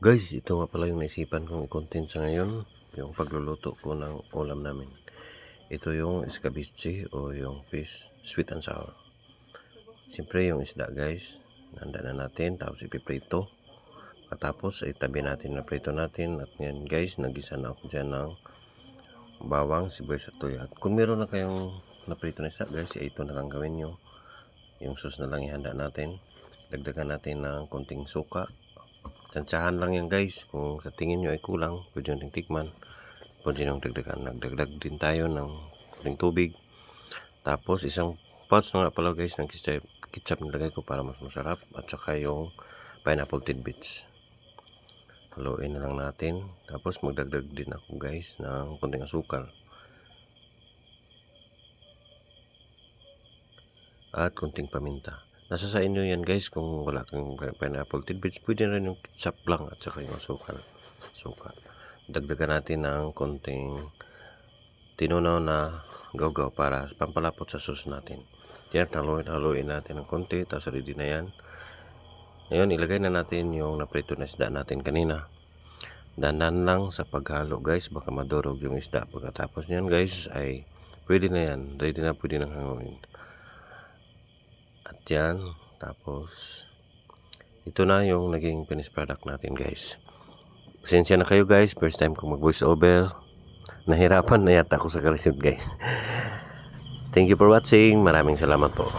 Guys, ito nga pala yung naisipan kong i-content sa ngayon, yung pagluluto ko ng ulam namin. Ito yung escabeche o yung fish, sweet and sour. Siyempre yung isda guys, handa na natin, tapos ipiprito. Tapos itabi natin na prito natin. At ngayon guys, nagisa na ako dyan ng bawang, sibuyas at tuyo. At kung meron na kayong naprito na isda guys, ito na lang gawin nyo. Yung sauce na lang ihanda natin. Dagdagan natin ng konting suka. Tantsahan lang yan guys. Kung sa tingin nyo ay kulang, pwede nyo tikman. Pwede nyo dagdagan. Nagdagdag din tayo ng konting tubig. Tapos isang pouch na nga pala guys ng ketchup nilagay ko para mas masarap. At saka yung pineapple tidbits. Haluin na lang natin. Tapos magdagdag din ako guys ng konting asukal. At konting paminta. Nasa sa inyo yan guys, kung wala kang pineapple tidbits, pwede rin yung ketchup lang at saka yung asukal. Dagdagan natin ng konting tinunaw na gawgaw para pampalapot sa sauce natin. Yan, haluin natin ng konti, tapos ready na yan. Ngayon, ilagay na natin yung naprito na isda natin kanina. Dandan lang sa paghalo guys, baka madurog yung isda. Pagkatapos nyan guys, ay pwede na yan. Ready na, pwede nang hanguin. At yan, tapos ito na yung naging finished product natin guys. Pasensya na kayo guys, first time ko mag voice over. Nahirapan na yata ako sa karisip guys. Thank you for watching, maraming salamat po.